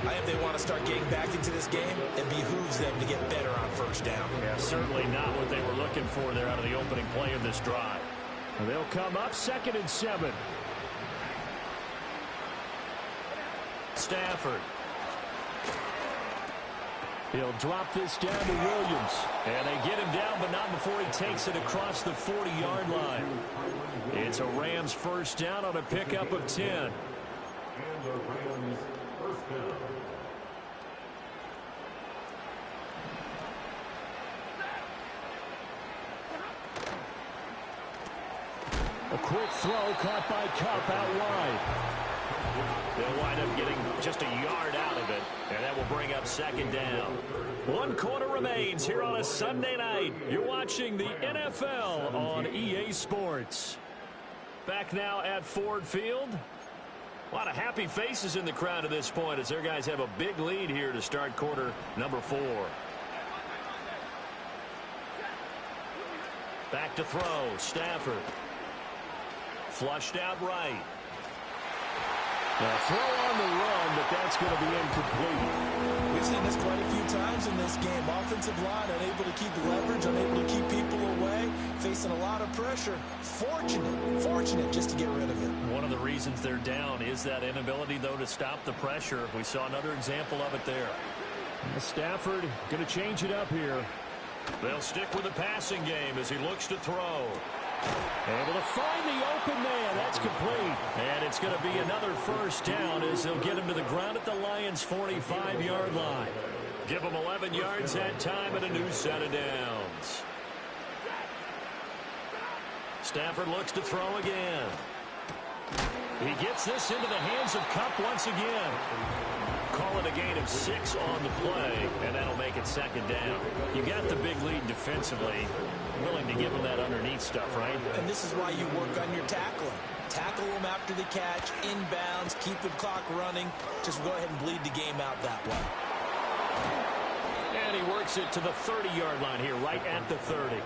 I think if they want to start getting back into this game, it behooves them to get better on first down.
Yeah, certainly not what they were looking for there out of the opening play of this drive.
And they'll come up 2nd and 7.
Stafford.
He'll drop this down to Williams.
And they get him down, but not before he takes it across the 40-yard line. It's a Rams first down on a pickup of 10.
And the Rams first down.
A quick throw caught by Kupp out wide.
They'll wind up getting just a yard out of it, and that will bring up 2nd down. 1 quarter remains here on a Sunday night. You're watching the NFL on EA Sports. Back now at Ford Field. A lot of happy faces in the crowd at this point as their guys have a big lead here to start quarter number 4. Back to throw. Stafford. Flushed out right.
A throw on the run, but that's going to be incomplete.
We've seen this quite a few times in this game. Offensive line unable to keep leverage, unable to keep people away, facing a lot of pressure. Fortunate just to get rid of it.
One of the reasons they're down is that inability, though, to stop the pressure. We saw another example of it there.
Stafford going to change it up here.
They'll stick with the passing game as he looks to throw.
Able to find the open man. That's complete.
And it's going to be another first down as they'll get him to the ground at the Lions' 45-yard line. Give them 11 yards that time and a new set of downs. Stafford looks to throw again. He gets this into the hands of Kupp once again. Call it a gain of 6 on the play, and that'll make it 2nd down. You got the big lead defensively. Willing to give them that underneath stuff, right?
And this is why you work on your tackling. Tackle them after the catch, inbounds, keep the clock running. Just go ahead and bleed the game out that way.
And he works it to the 30-yard line here, right at the 30.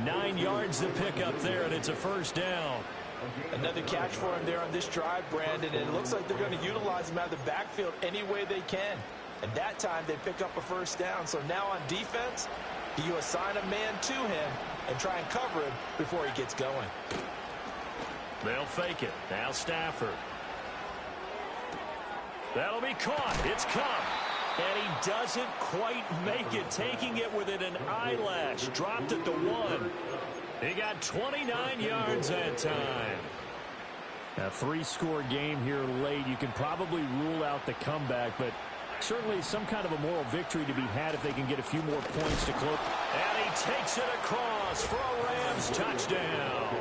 9 yards to pick up there, and it's a first down.
Another catch for him there on this drive, Brandon, and it looks like they're going to utilize him out of the backfield any way they can. And that time they pick up a first down. So now on defense, you assign a man to him and try and cover him before he gets going.
They'll fake it. Now Stafford. That'll be caught. It's Kupp. And he doesn't quite make it, taking it within an eyelash. Dropped at the 1. He got 29 yards that time.
A 3-score game here late. You can probably rule out the comeback, but certainly some kind of a moral victory to be had if they can get a few more points to close.
And he takes it across for a Rams touchdown.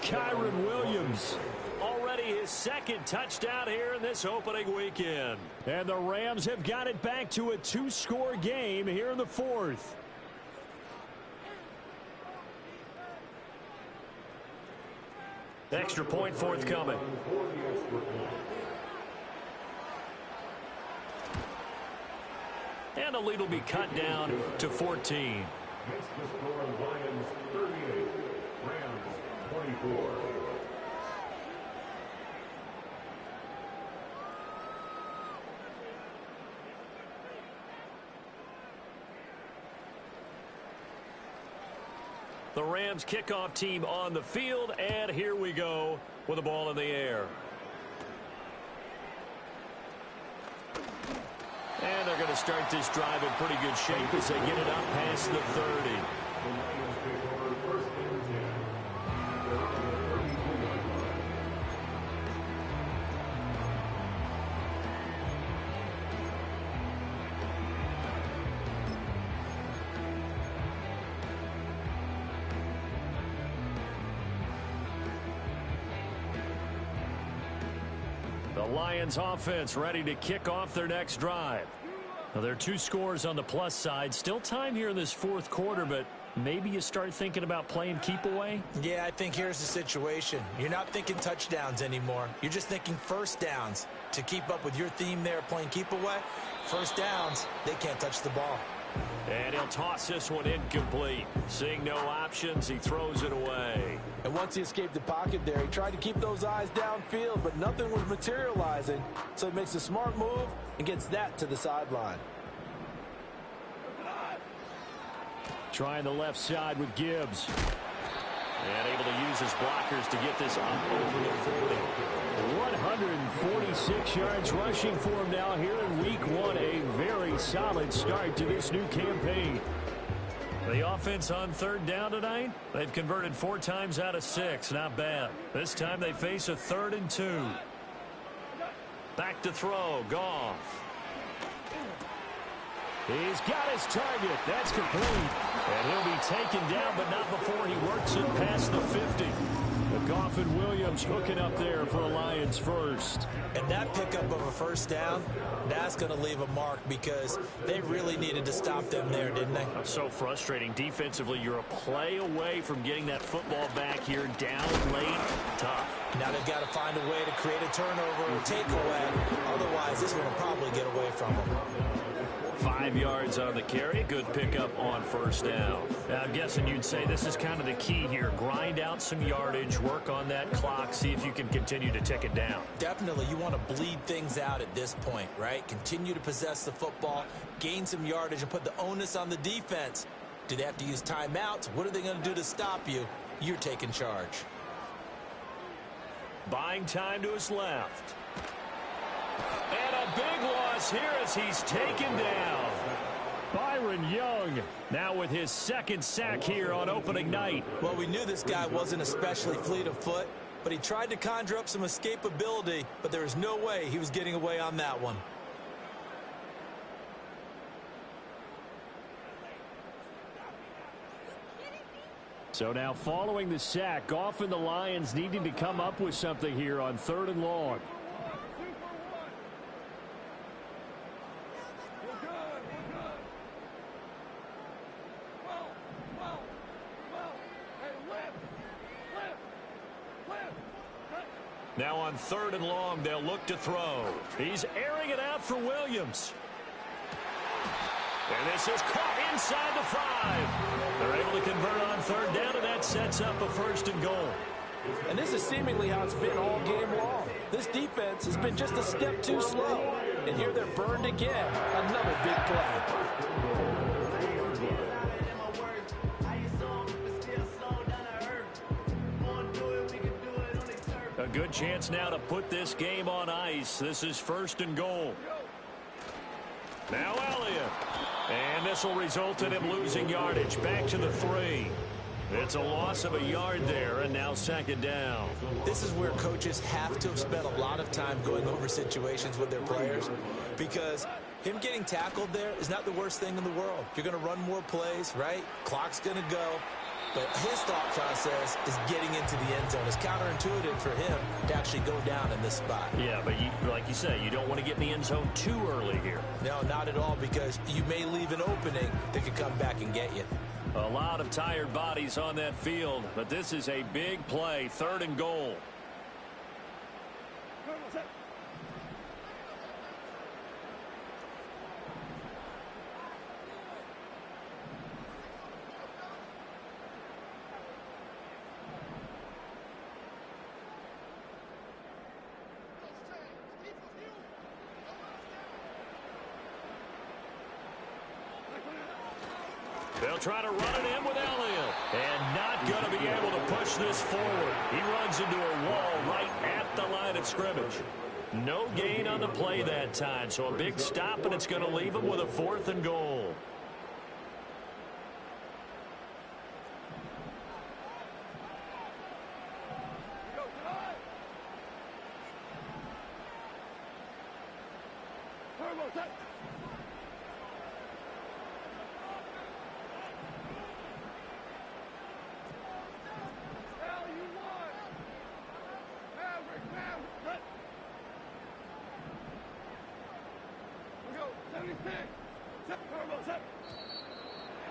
Kyren Williams.
Already his 2nd touchdown here in this opening weekend.
And the Rams have got it back to a 2-score game here in the 4th.
Extra point forthcoming. And the lead will be cut down to 14.
Makes the score Lions 38, Rams 24.
The Rams kickoff team on the field, and here we go with the ball in the air. And they're going to start this drive in pretty good shape as they get it up past the 30.
The Lions take over first and 10. They're on the 32-yard line.
The Lions offense ready to kick off their next drive. Now, there are 2 scores on the plus side. Still time here in this 4th quarter, but maybe you start thinking about playing keep away?
Yeah, I think here's the situation. You're not thinking touchdowns anymore. You're just thinking first downs. To keep up with your theme there, playing keep away, first downs, they can't touch the ball.
And he'll toss this one incomplete. Seeing no options, he throws it away.
And once he escaped the pocket there, he tried to keep those eyes downfield, but nothing was materializing. So he makes a smart move and gets that to the sideline.
Trying the left side with Gibbs.
And able to use his blockers to get this up over the 40.
146 yards rushing for him now here in week 1. A very solid start to this new campaign.
The offense on third down tonight, they've converted 4 times out of 6. Not bad. This time they face a 3rd and 2. Back to throw. Goff.
He's got his target. That's complete.
And he'll be taken down, but not before he works it past the 50.
Goff and Williams hooking up there for a Lions first.
And that pickup of a first down, that's going to leave a mark because they really needed to stop them there, didn't they?
So frustrating. Defensively, you're a play away from getting that football back here down late. Tough.
Now they've got to find a way to create a turnover or takeaway. Otherwise, this one will probably get away from them.
5 yards on the carry. Good pickup on first down. Now, I'm guessing you'd say this is kind of the key here. Grind out some yardage, work on that clock, see if you can continue to tick it down.
Definitely. You want to bleed things out at this point, right? Continue to possess the football, gain some yardage, and put the onus on the defense. Do they have to use timeouts? What are they going to do to stop you? You're taking charge.
Buying time to his left. And a big loss here as he's taken down.
Byron Young now with his 2nd sack here on opening night.
Well, we knew this guy wasn't especially fleet of foot, but he tried to conjure up some escapability, but there was no way he was getting away on that one.
So now following the sack, Goff and the Lions needing to come up with something here on 3rd and long.
Now on 3rd and long, they'll look to throw. He's airing it out for Williams. And this is caught inside the 5. They're able to convert on 3rd down, and that sets up a 1st and goal.
And this is seemingly how it's been all game long. This defense has been just a step too slow. And here they're burned again. Another big play.
A good chance now to put this game on ice. This is 1st and goal. Now Elliott. And this will result in him losing yardage. Back to the 3. It's a loss of a yard there, and now 2nd down.
This is where coaches have to have spent a lot of time going over situations with their players, because him getting tackled there is not the worst thing in the world. You're going to run more plays, right? Clock's going to go. But his thought process is getting into the end zone. It's counterintuitive for him to actually go down in this spot.
Yeah, but like you say, you don't want to get in the end zone too early here.
No, not at all, because you may leave an opening that could come back and get you.
A lot of tired bodies on that field, but this is a big play. 3rd and goal. They'll try to run it in with Elliott. And not going to be able to push this forward. He runs into a wall right at the line of scrimmage. No gain on the play that time. So a big stop, and it's going to leave him with a 4th and goal.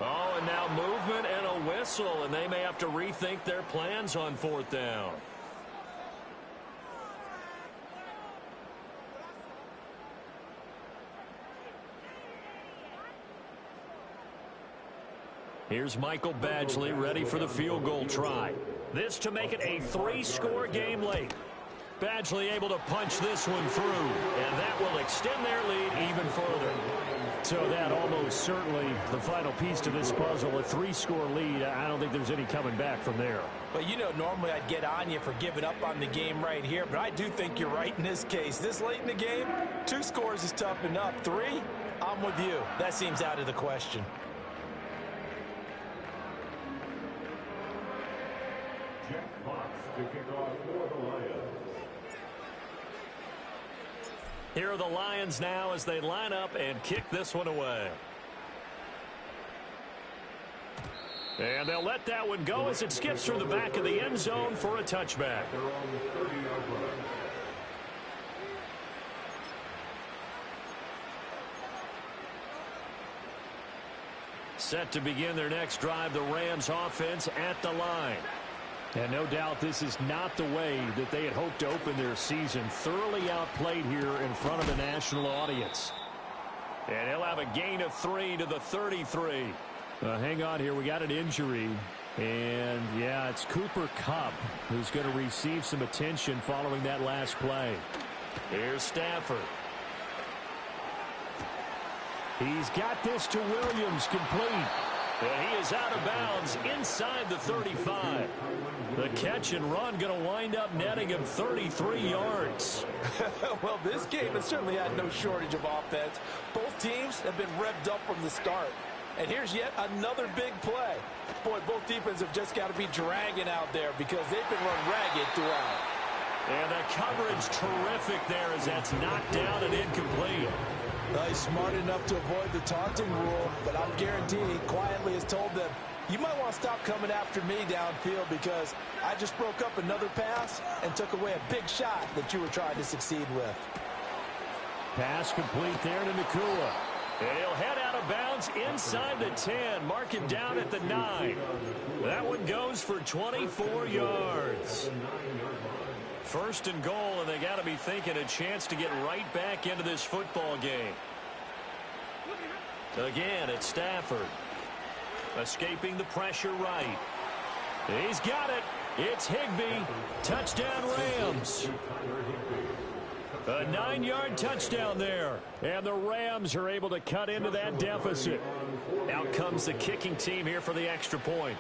Oh, and now movement and a whistle, and they may have to rethink their plans on 4th down. Here's Michael Badgley ready for the field goal try. This to make it a 3-score game late. Badgley able to punch this one through, and that will extend their lead even further.
So that almost certainly the final piece to this puzzle, a 3-score lead. I don't think there's any coming back from there.
But you know, normally I'd get on you for giving up on the game right here, but I do think you're right in this case. This late in the game, 2 scores is tough enough. 3, I'm with you. That seems out of the question.
Jack Fox to kick off for the Lions.
Here are the Lions now as they line up and kick this one away. And they'll let that one go as it skips through the back of the end zone for a touchback.
They're on the 30-yard line.
Set to begin their next drive, the Rams offense at the line.
And no doubt this is not the way that they had hoped to open their season. Thoroughly outplayed here in front of a national audience.
And he'll have a gain of 3 to the 33.
Hang on here. We got an injury. And, yeah, it's Cooper Kupp who's going to receive some attention following that last play.
Here's Stafford.
He's got this to Williams, complete.
And he is out of bounds inside the 35. The catch and run going to wind up netting him 33 yards.
Well, this game has certainly had no shortage of offense. Both teams have been revved up from the start. And here's yet another big play. Boy, both defenses have just got to be dragging out there because they've been run ragged throughout.
And the coverage terrific there as that's knocked down and incomplete.
He's smart enough to avoid the taunting rule, but I'm guaranteeing he quietly has told them, you might want to stop coming after me downfield because I just broke up another pass and took away a big shot that you were trying to succeed with.
Pass complete there to Nacua.
He'll head out of bounds inside the 10. Mark him down at the 9. That one goes for 24 yards. First and goal, and they got to be thinking a chance to get right back into this football game. Again, it's Stafford. Escaping the pressure right. He's got it. It's Higbee. Touchdown Rams. A 9-yard touchdown there.
And the Rams are able to cut into that deficit.
Out comes the kicking team here for the extra point.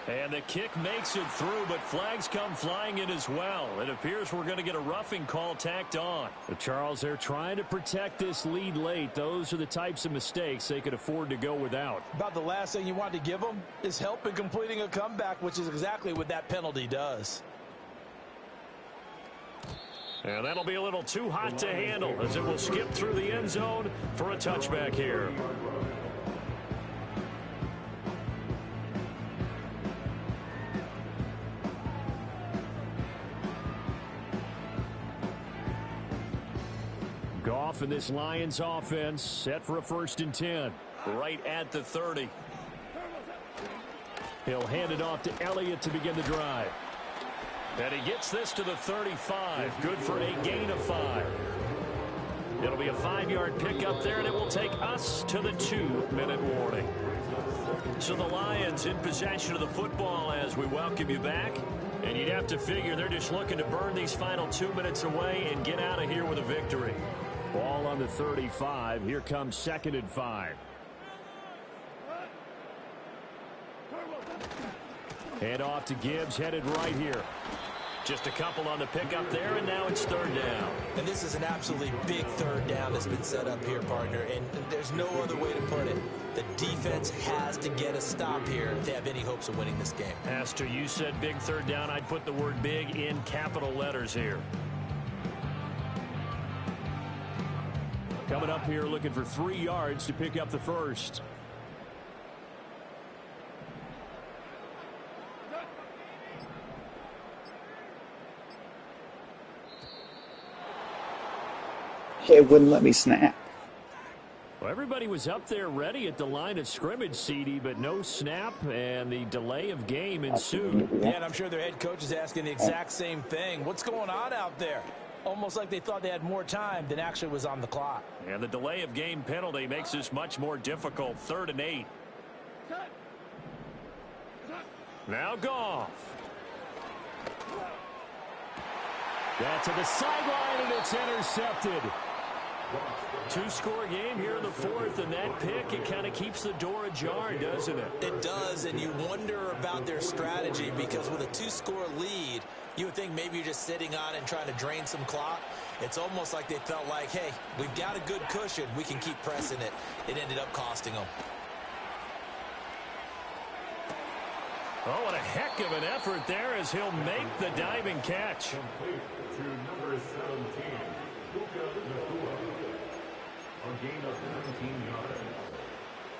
And the kick makes it through, but flags come flying in as well. It appears we're going to get a roughing call tacked on.
Charles, they're trying to protect this lead late. Those are the types of mistakes they could afford to go without.
About the last thing you want to give them is help in completing a comeback, which is exactly what that penalty does.
And that'll be a little too hot to handle as it will skip through the end zone for a touchback here.
Goff in this Lions offense set for a 1st and 10.
Right at the 30.
He'll hand it off to Elliott to begin the drive.
And he gets this to the 35. Good for a gain of 5. It'll be a 5-yard pickup there, and it will take us to the 2-minute warning. So the Lions in possession of the football as we welcome you back. And you'd have to figure they're just looking to burn these final 2 minutes away and get out of here with a victory.
Ball on the 35. Here comes 2nd and 5. Head off to Gibbs, headed right here.
Just a couple on the pickup there, and now it's 3rd down.
And this is an absolutely big 3rd down that's been set up here, partner. And there's no other way to put it. The defense has to get a stop here if they have any hopes of winning this game.
Pastor, you said big 3rd down. I'd put the word big in capital letters here.
Coming up here looking for 3 yards to pick up the first.
It wouldn't let me snap.
Well, everybody was up there ready at the line of scrimmage, CD, but no snap, and the delay of game ensued.
Yeah, and I'm sure their head coach is asking the exact same thing. What's going on out there? almost like they thought they had more time than actually was on the clock.
And the delay of game penalty makes this much more difficult. 3rd and 8. Now Goff.
That's to the sideline, and it's intercepted.
2-score game here in the 4th, and that pick, it kind of keeps the door ajar, doesn't it?
It does, and you wonder about their strategy, because with a 2-score lead, you would think maybe you're just sitting on it and trying to drain some clock. It's almost like they felt like, hey, we've got a good cushion. We can keep pressing it. It ended up costing them.
Oh, what a heck of an effort there as he'll make the diving catch.
Complete to number 17, Puka Nacua. A gain of 19 yards.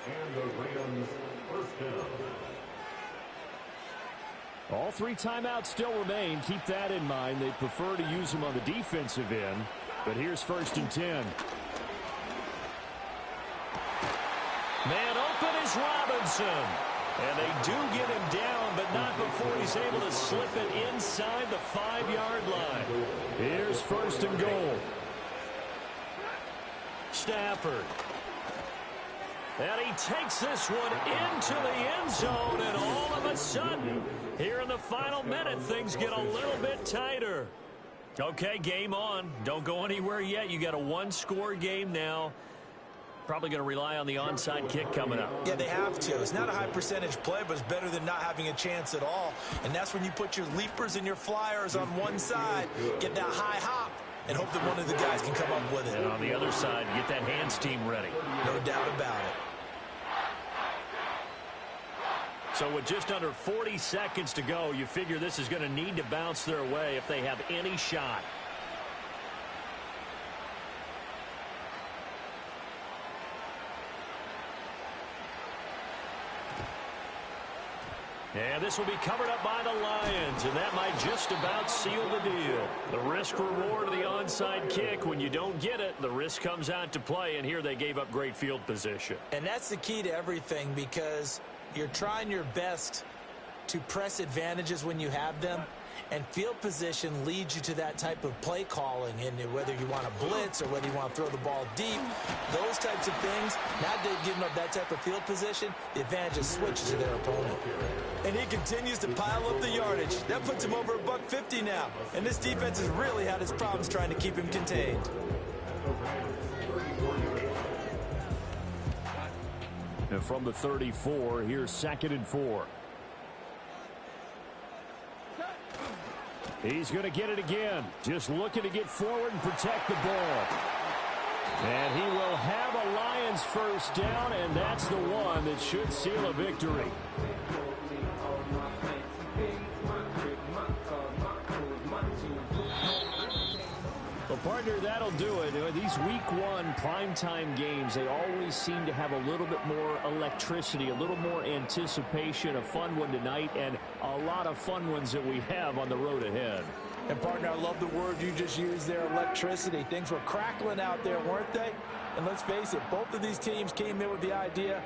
And the Rams first down.
All 3 timeouts still remain. Keep that in mind. They prefer to use them on the defensive end. But here's 1st and 10.
Man open is Robinson. And they do get him down, but not before he's able to slip it inside the 5-yard line.
Here's 1st and goal.
Stafford. And he takes this one into the end zone, and all of a sudden, here in the final minute, things get a little bit tighter. Okay, game on. Don't go anywhere yet. You got a 1-score game now. Probably going to rely on the onside kick coming up.
Yeah, they have to. It's not a high percentage play, but it's better than not having a chance at all. And that's when you put your leapers and your flyers on one side, get that high hop, and hope that one of the guys can come up with it.
And on the other side, get that hands team ready.
No doubt about it.
So with just under 40 seconds to go, you figure this is going to need to bounce their way if they have any shot. And this will be covered up by the Lions, and that might just about seal the deal. The risk-reward of the onside kick, when you don't get it, the risk comes out to play, and here they gave up great field position.
And that's the key to everything, because you're trying your best to press advantages when you have them, and field position leads you to that type of play calling, and whether you want to blitz or whether you want to throw the ball deep, those types of things, now they've given up that type of field position, the advantage is switched to their opponent. And he continues to pile up the yardage. That puts him over $150 now, and this defense has really had its problems trying to keep him contained.
And from the 34, here's 2nd and 4. He's going to get it again. Just looking to get forward and protect the ball. And he will have a Lions first down, and that's the one that should seal a victory. Well, partner, that'll do it. These week 1 primetime games, they always seem to have a little bit more electricity, a little more anticipation. A fun one tonight, and a lot of fun ones that we have on the road ahead.
And, partner, I love the word you just used there, electricity. Things were crackling out there, weren't they? And let's face it, both of these teams came in with the idea